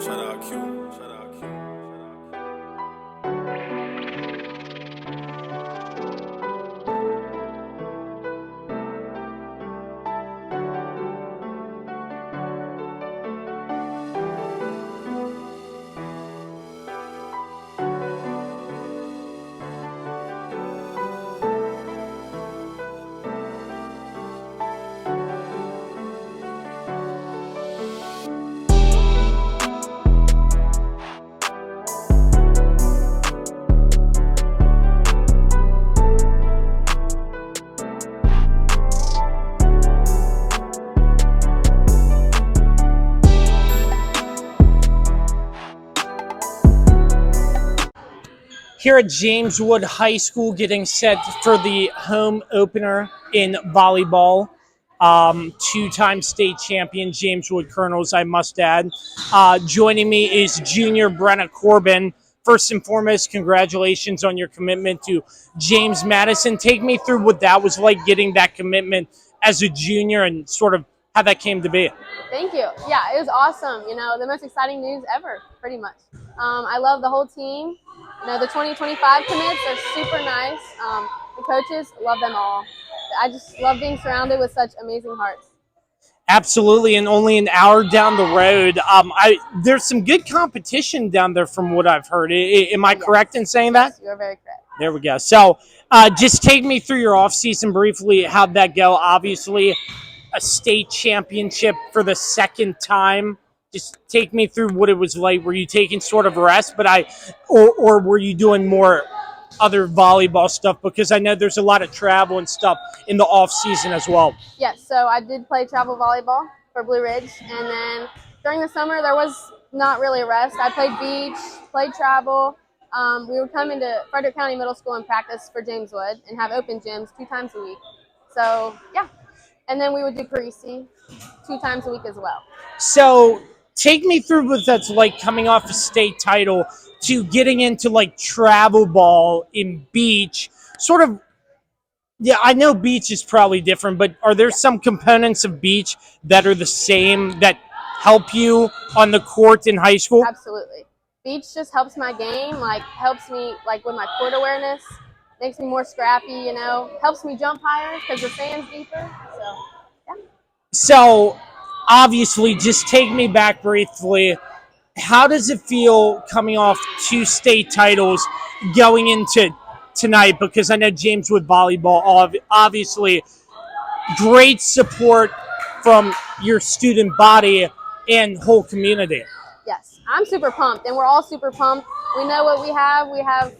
Shout out Q. Shout out Q. Here at James Wood High School, getting set for the home opener in volleyball. Two-time state champion James Wood Colonels, I must add. Joining me is junior Brenna Corbin. First and foremost, congratulations on your commitment to James Madison. Take me through what that was like, getting that commitment as a junior and sort of how that came to be. Thank you. Yeah, it was awesome. You know, the most exciting news ever, pretty much. I love the whole team. You know, the 2025 commits are super nice. The coaches, love them all. I just love being surrounded with such amazing hearts. Absolutely, and only an hour down the road. There's some good competition down there from what I've heard. Am I correct in saying that? Yes, you're very correct. There we go. So just take me through your offseason briefly. How'd that go? Obviously, a state championship for the second time. Just take me through what it was like. Were you taking sort of rest, or were you doing more other volleyball stuff? Because I know there's a lot of travel and stuff in the off season as well. Yes, so I did play travel volleyball for Blue Ridge, and then during the summer there was not really a rest. I played beach, played travel. We would come into Frederick County Middle School and practice for James Wood and have open gyms 2 times a week. So yeah, and then we would do preseason 2 times a week as well. So take me through what that's like coming off a state title to getting into like travel ball in beach. Sort of, yeah, I know beach is probably different, but are there some components of beach that are the same that help you on the court in high school? Absolutely. Beach just helps my game, like helps me like with my court awareness, makes me more scrappy, you know, helps me jump higher because the sand's deeper. So, yeah. So, obviously, just take me back briefly. How does it feel coming off 2 state titles going into tonight? Because I know James Wood Volleyball, obviously, great support from your student body and whole community. Yes, I'm super pumped, and we're all super pumped. We know what we have. We have,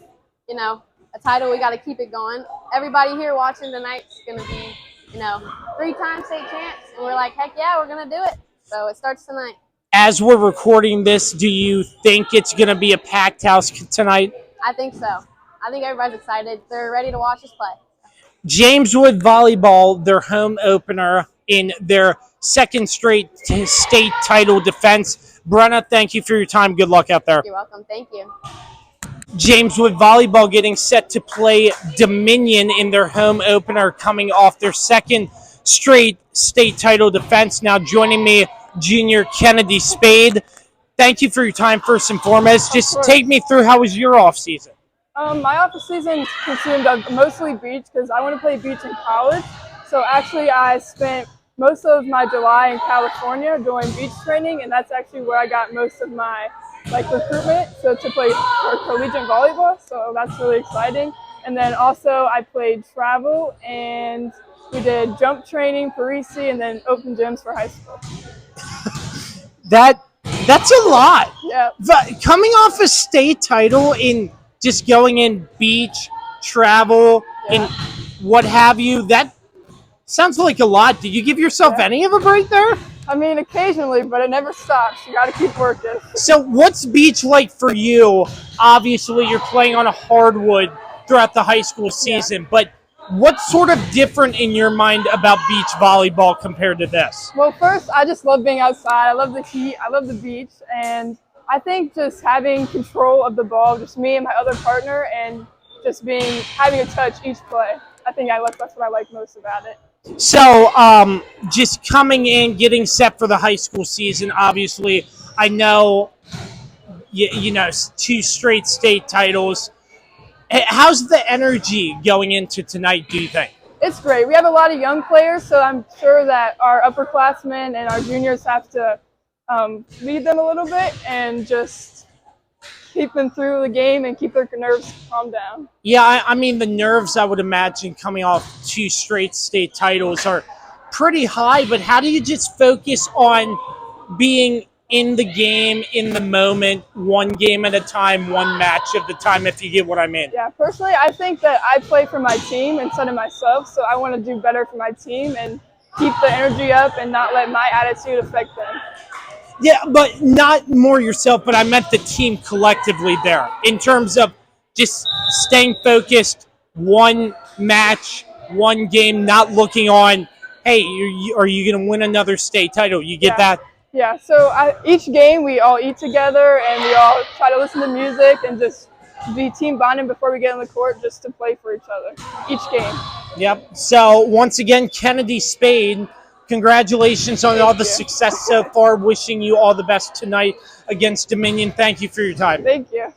you know, a title. We got to keep it going. Everybody here watching tonight's going to be, you know, 3-time state champs, and we're like, heck yeah, we're going to do it. So it starts tonight. As we're recording this, do you think it's going to be a packed house tonight? I think so. I think everybody's excited. They're ready to watch us play. James Wood Volleyball, their home opener in their second straight state title defense. Brenna, thank you for your time. Good luck out there. You're welcome. Thank you. James Wood Volleyball getting set to play Dominion in their home opener, coming off their second straight state title defense. Now joining me, junior Kennedy Spaid. Thank you for your time, first and foremost. Just take me through, how was your off season? My off season consumed mostly beach because I want to play beach in college. So actually I spent most of my July in California doing beach training, and that's actually where I got most of my recruitment, so to play for collegiate volleyball, so that's really exciting. And then also I played travel, and we did jump training, preseason, and then open gyms for high school. That's a lot. Yeah. But coming off a state title in just going in beach, travel, and what have you, that sounds like a lot. Did you give yourself any of a break there? I mean, occasionally, but it never stops. You got to keep working. So what's beach like for you? Obviously, you're playing on a hardwood throughout the high school season, but what's sort of different in your mind about beach volleyball compared to this? Well, first, I just love being outside. I love the heat. I love the beach. And I think just having control of the ball, just me and my other partner, and just having a touch each play. I think that's what I like most about it. So just coming in, getting set for the high school season, obviously, I know 2 straight state titles. How's the energy going into tonight, do you think? It's great. We have a lot of young players, so I'm sure that our upperclassmen and our juniors have to lead them a little bit and just keep them through the game and keep their nerves calm down. Yeah, I mean, the nerves, I would imagine, coming off 2 straight state titles are pretty high, but how do you just focus on being in the game, in the moment, one game at a time, one match at a time, if you get what I mean? Yeah, personally, I think that I play for my team instead of myself, so I want to do better for my team and keep the energy up and not let my attitude affect them. Yeah, but not more yourself, but I meant the team collectively there in terms of just staying focused, one match, one game, not looking on, hey, are you going to win another state title? You get that? Yeah, so each game we all eat together and we all try to listen to music and just be team bonding before we get on the court just to play for each other, each game. Yep. So once again, Kennedy Spaid, congratulations on all the success so far. Wishing you all the best tonight against Dominion. Thank you for your time. Thank you.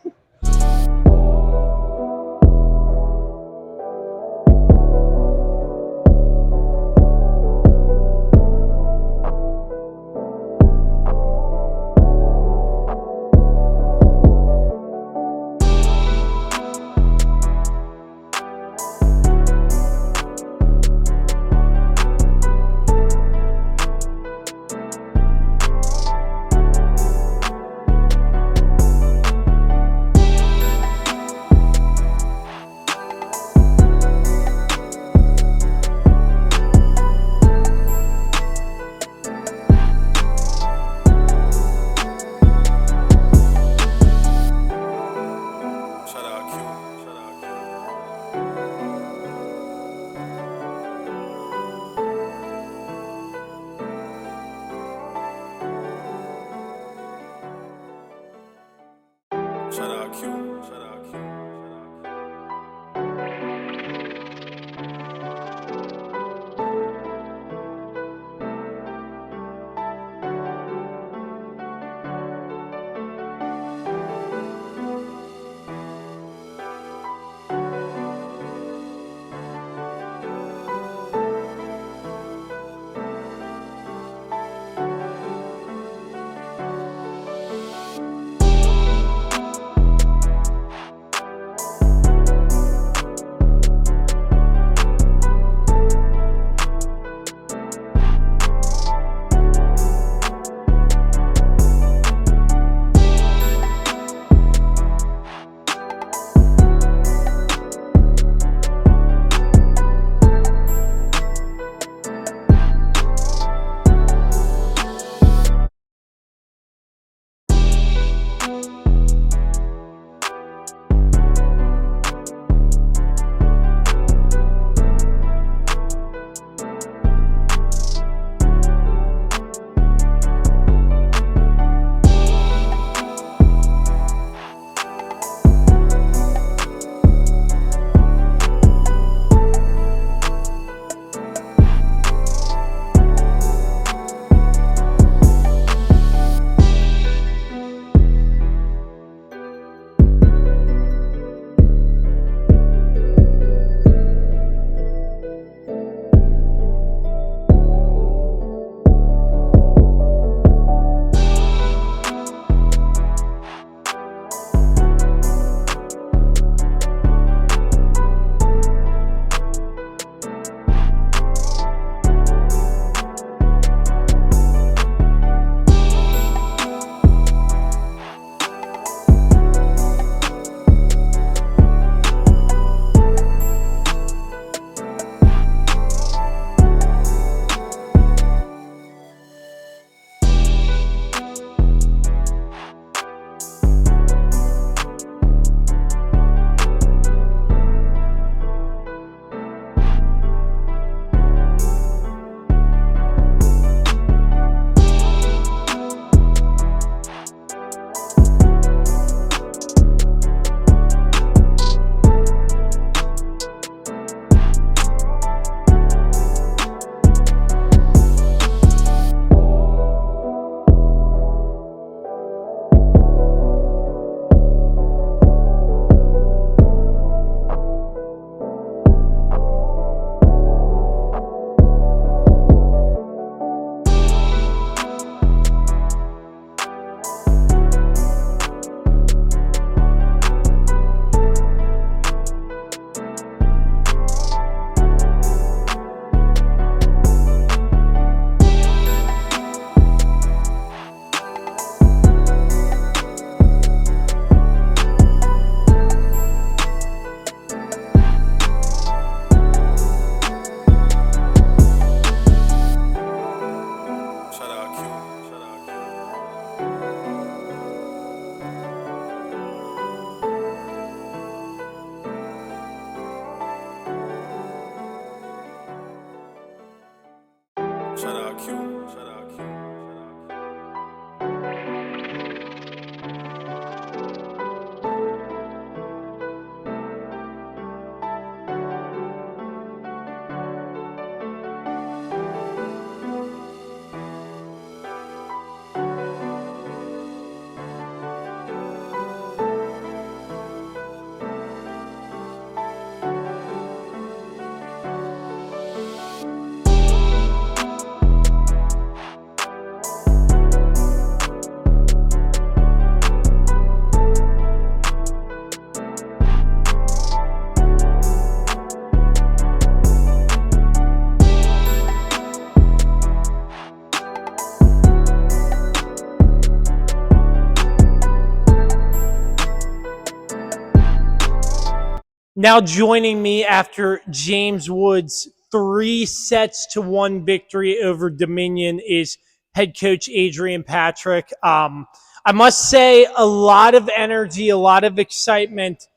Now joining me after James Wood's 3-1 victory over Dominion is head coach Adrienne Patrick. I must say, a lot of energy, a lot of excitement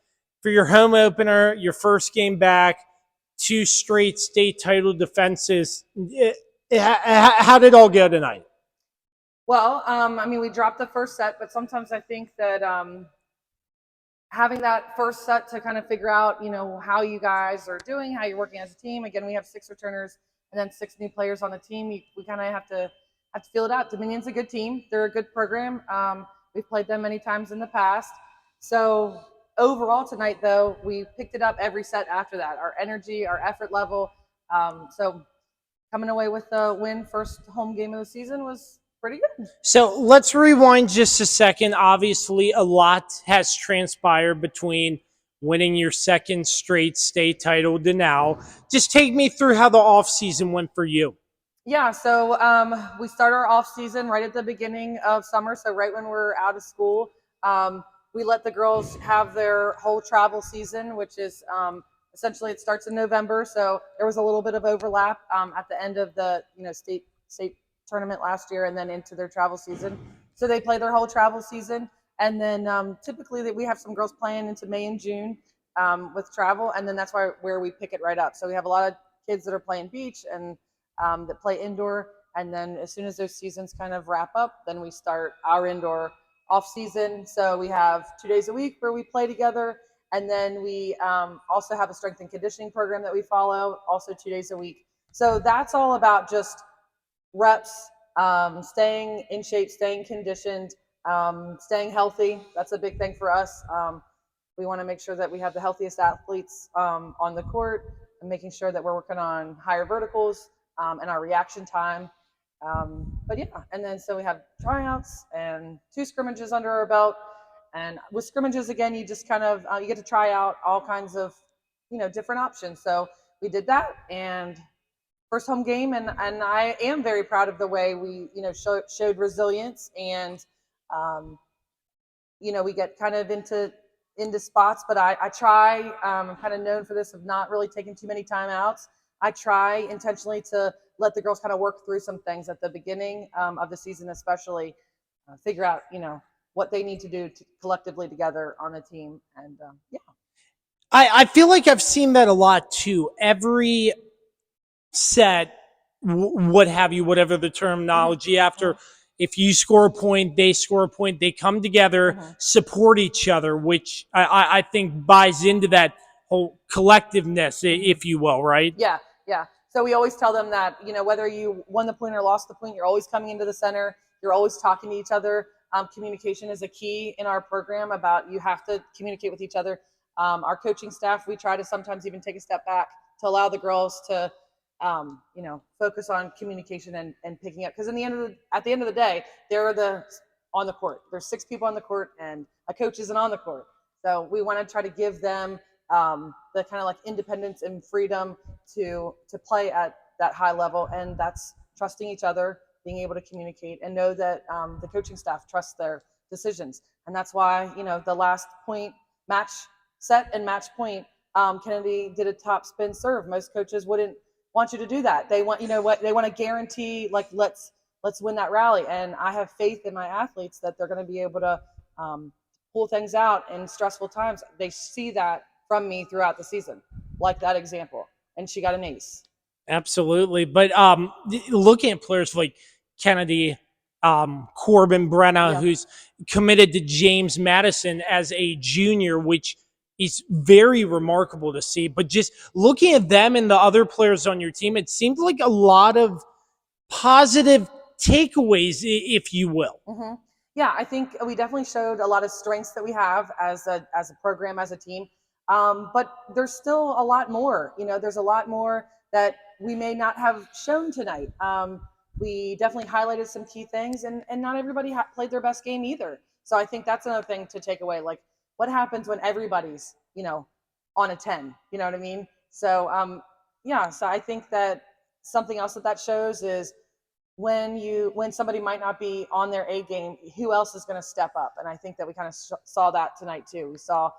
for your home opener, your first game back, 2 straight state title defenses. How did it all go tonight? Well, I mean, we dropped the first set, but sometimes I think that having that first set to kind of figure out, how you guys are doing, how you're working as a team. Again, we have 6 returners and then 6 new players on the team. We kind of have to feel it out. Dominion's a good team. They're a good program. We've played them many times in the past. So overall tonight, though, we picked it up every set after that. Our energy, our effort level. So coming away with the win, first home game of the season was pretty good. So let's rewind just a second. Obviously, a lot has transpired between winning your second straight state title to now. Just take me through how the offseason went for you. Yeah, so we start our off season right at the beginning of summer, so right when we're out of school. We let the girls have their whole travel season, which is essentially it starts in November. So there was a little bit of overlap at the end of the state tournament last year, and then into their travel season. So they play their whole travel season, and then typically we have some girls playing into May and June with travel, and then that's where we pick it right up. So we have a lot of kids that are playing beach and that play indoor, and then as soon as those seasons kind of wrap up, then we start our indoor off season. So we have 2 days a week where we play together, and then we also have a strength and conditioning program that we follow, also 2 days a week. So that's all about just reps, staying in shape, staying conditioned, staying healthy. That's a big thing for us. We want to make sure that we have the healthiest athletes on the court, and making sure that we're working on higher verticals and our reaction time. But yeah, and then so we have tryouts and 2 scrimmages under our belt. And with scrimmages, again, you just kind of you get to try out all kinds of different options. So we did that, and first home game, and I am very proud of the way we showed resilience, and we get kind of into spots, but I try. I'm kind of known for this, of not really taking too many timeouts. I try intentionally to let the girls kind of work through some things at the beginning of the season, especially figure out what they need to do collectively together on the team, and yeah. I feel like I've seen that a lot too. Every set, what have you, whatever the terminology, after if you score a point, they score a point, they come together, support each other, which I think buys into that whole collectiveness, if you will, right? Yeah. So we always tell them that, whether you won the point or lost the point, you're always coming into the center. You're always talking to each other. Communication is a key in our program. About you have to communicate with each other. Our coaching staff, we try to sometimes even take a step back to allow the girls to focus on communication and picking up, because at the end of the day, they're on the court. There's 6 people on the court, and a coach isn't on the court. So we want to try to give them the kind of like independence and freedom to play at that high level, and that's trusting each other, being able to communicate, and know that the coaching staff trusts their decisions. And that's why the last point, match set and match point, Kennedy did a top spin serve. Most coaches wouldn't want you to do that. They want they want to guarantee, like, let's win that rally. And I have faith in my athletes that they're going to be able to pull things out in stressful times. They see that from me throughout the season, like that example, and she got an ace. Absolutely. But looking at players like Kennedy, Corbin, Brenna, who's committed to James Madison as a junior, which is very remarkable to see. But just looking at them and the other players on your team, it seemed like a lot of positive takeaways, if you will. Yeah, I think we definitely showed a lot of strengths that we have as a program, as a team. But there's still a lot more. There's a lot more that we may not have shown tonight. We definitely highlighted some key things, and not everybody played their best game either. So I think that's another thing to take away. Like, what happens when everybody's, on a 10? You know what I mean? So, so I think that something else that shows is when somebody might not be on their A game, who else is going to step up? And I think that we kind of saw that tonight too. We saw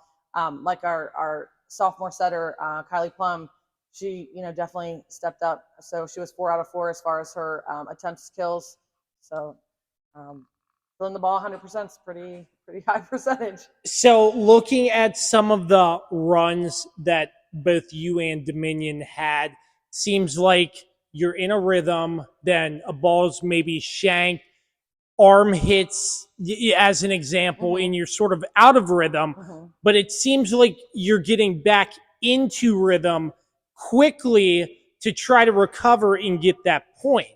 like our sophomore setter, Kylie Plum, she, definitely stepped up. So she was 4 out of 4 as far as her attempts, kills. So filling the ball 100% is pretty high percentage. So looking at some of the runs that both you and Dominion had, seems like you're in a rhythm, then a ball's maybe shanked, arm hits, as an example, and you're sort of out of rhythm, but it seems like you're getting back into rhythm quickly to try to recover and get that point.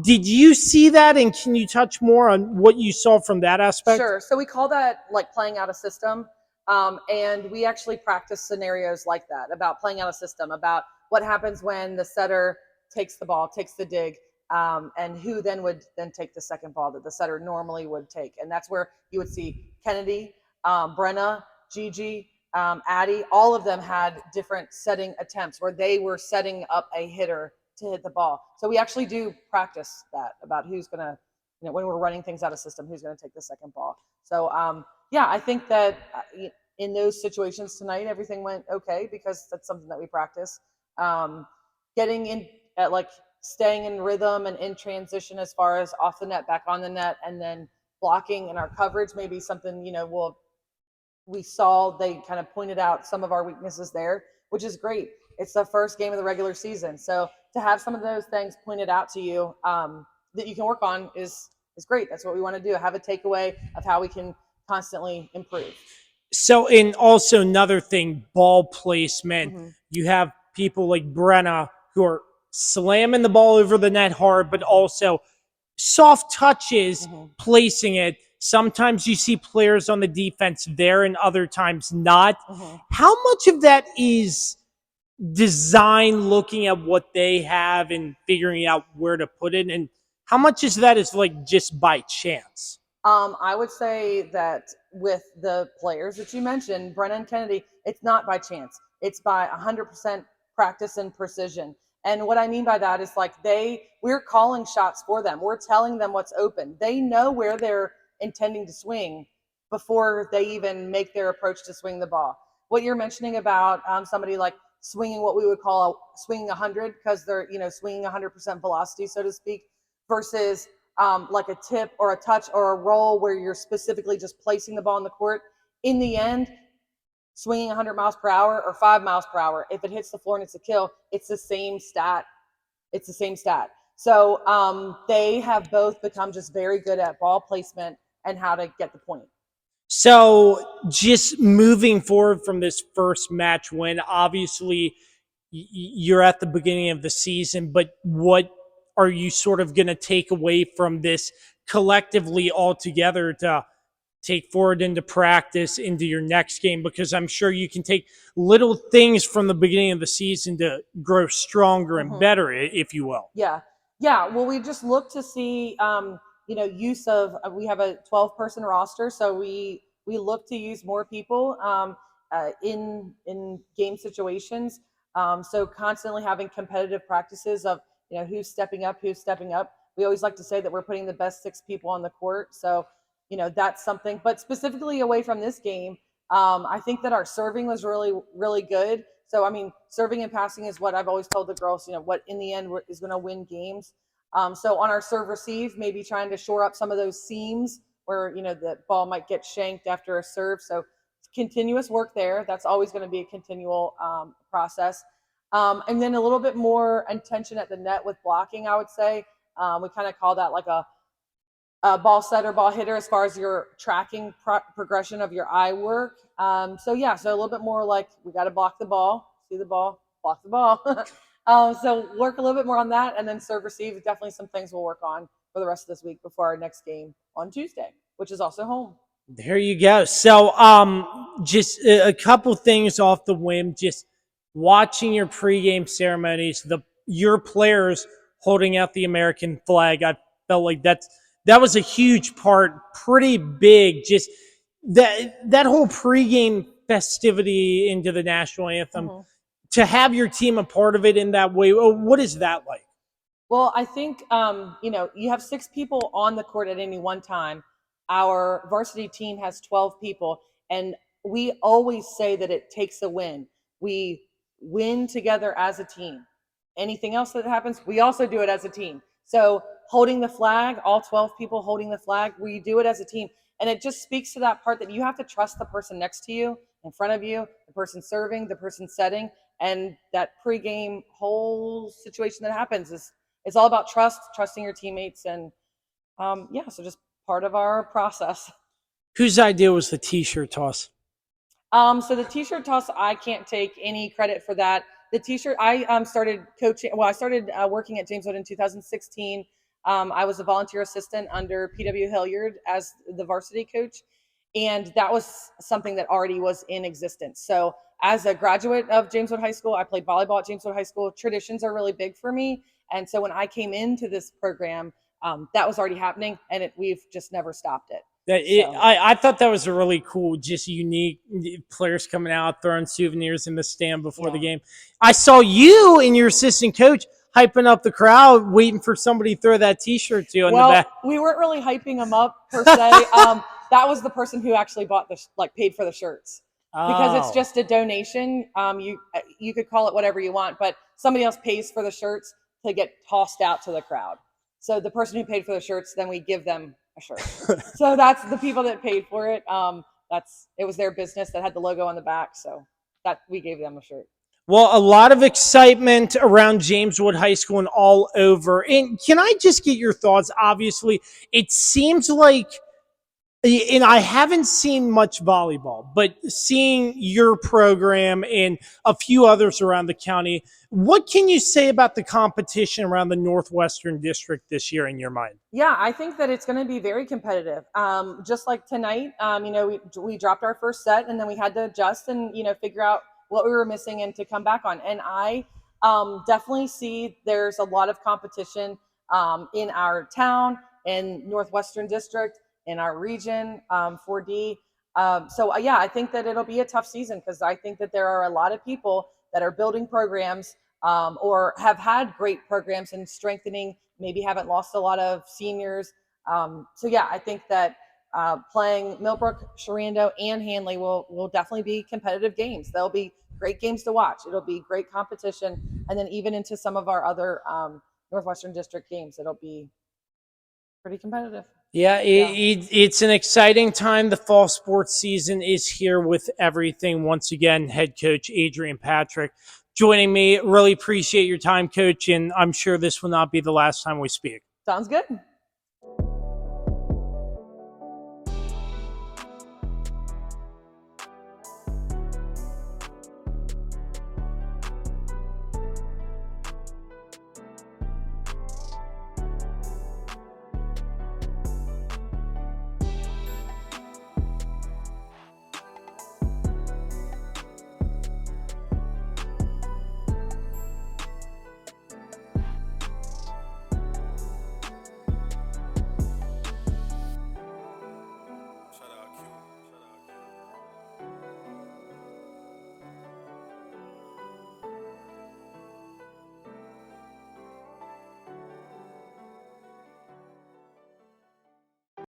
Did you see that, and can you touch more on what you saw from that aspect? Sure. So we call that like playing out a system. And we actually practice scenarios like that, about playing out a system, about what happens when the setter takes the ball, takes the dig, and who then would then take the second ball that the setter normally would take. And that's where you would see Kennedy, Brenna, Gigi, Addie, all of them had different setting attempts where they were setting up a hitter to hit the ball. So we actually do practice that, about who's going to, when we're running things out of system, who's going to take the second ball. So, I think that in those situations tonight, everything went okay because that's something that we practice. Getting in at staying in rhythm and in transition as far as off the net, back on the net, and then blocking and our coverage may be something, we saw they kind of pointed out some of our weaknesses there, which is great. It's the first game of the regular season. So to have some of those things pointed out to you that you can work on is great. That's what we want to do. Have a takeaway of how we can constantly improve. So, and also another thing, ball placement. You have people like Brenna who are slamming the ball over the net hard, but also soft touches, placing it. Sometimes you see players on the defense there and other times not. How much of that is design, looking at what they have and figuring out where to put it, and how much is that is just by chance? I would say that with the players that you mentioned, Brenna and Kennedy, it's not by chance. It's by 100% practice and precision. And what I mean by that is we're calling shots for them. We're telling them what's open. They know where they're intending to swing before they even make their approach to swing the ball. What you're mentioning about somebody swinging what we would call swinging 100 because they're, swinging 100% velocity, so to speak, versus a tip or a touch or a roll where you're specifically just placing the ball in the court. In the end, swinging 100 miles per hour or 5 miles per hour, if it hits the floor and it's a kill, it's the same stat. So they have both become just very good at ball placement and how to get the point. So just moving forward from this first match win, obviously you're at the beginning of the season, but what are you sort of going to take away from this collectively all together to take forward into practice, into your next game? Because I'm sure you can take little things from the beginning of the season to grow stronger and better, if you will. Yeah. Well, we just look to see, use of, we have a 12-person roster, so we look to use more people in game situations. So constantly having competitive practices of, who's stepping up. We always like to say that we're putting the best 6 people on the court. So, that's something. But specifically away from this game, I think that our serving was really, really good. So, serving and passing is what I've always told the girls, what in the end is going to win games. So on our serve receive, maybe trying to shore up some of those seams where, the ball might get shanked after a serve. So continuous work there. That's always going to be a continual process. And then a little bit more intention at the net with blocking, I would say. We kind of call that like a ball setter, ball hitter, as far as your tracking progression of your eye work. So a little bit more we got to block the ball, see the ball, block the ball. So work a little bit more on that, and then serve receive. Definitely some things we'll work on for the rest of this week before our next game on Tuesday, which is also home. There you go. So just a couple things off the whim, just watching your pregame ceremonies, your players holding out the American flag. I felt like that was a huge part, pretty big. Just that whole pregame festivity into the national anthem, to have your team a part of it in that way. What is that like? Well, I think, you have 6 people on the court at any one time. Our varsity team has 12 people, and we always say that it takes a win. We win together as a team. Anything else that happens, we also do it as a team. So holding the flag, all 12 people holding the flag, we do it as a team. And it just speaks to that part that you have to trust the person next to you, in front of you, the person serving, the person setting, and that pregame whole situation that happens is it's all about trusting your teammates, and so just part of our process. Whose idea was the T-shirt toss? So the T-shirt toss, I can't take any credit for that. The T-shirt, I started coaching. Well, I started working at James Wood in 2016. I was a volunteer assistant under P.W. Hilliard as the varsity coach, and that was something that already was in existence. So as a graduate of James Wood High School, I played volleyball at James Wood High School. Traditions are really big for me, and so when I came into this program, that was already happening, and we've just never stopped it. I thought that was a really cool, just unique players coming out, throwing souvenirs in the stand before the game. I saw you and your assistant coach hyping up the crowd, waiting for somebody to throw that T-shirt to you in the back. We weren't really hyping them up per se. That was the person who actually paid for the shirts, because it's just a donation. You could call it whatever you want, but somebody else pays for the shirts to get tossed out to the crowd. So the person who paid for the shirts, then we give them a shirt. So that's the people that paid for it. It was their business that had the logo on the back, so that we gave them a shirt. Well, a lot of excitement around James Wood High School and all over. And can I just get your thoughts? Obviously, it seems like, and I haven't seen much volleyball, but seeing your program and a few others around the county, what can you say about the competition around the Northwestern District this year in your mind? Yeah, I think that it's going to be very competitive. Just like tonight, we dropped our first set, and then we had to adjust and, figure out what we were missing and to come back on. And I definitely see there's a lot of competition in our town, in Northwestern District, in our region, 4D. I think that it'll be a tough season, because I think that there are a lot of people that are building programs or have had great programs and strengthening, maybe haven't lost a lot of seniors. I think that playing Millbrook, Sharando, and Hanley will definitely be competitive games. They'll be great games to watch. It'll be great competition. And then even into some of our other Northwestern District games, it'll be pretty competitive. Yeah, it's an exciting time. The fall sports season is here with everything. Once again, head coach Adrienne Patrick joining me. Really appreciate your time, Coach, and I'm sure this will not be the last time we speak. Sounds good.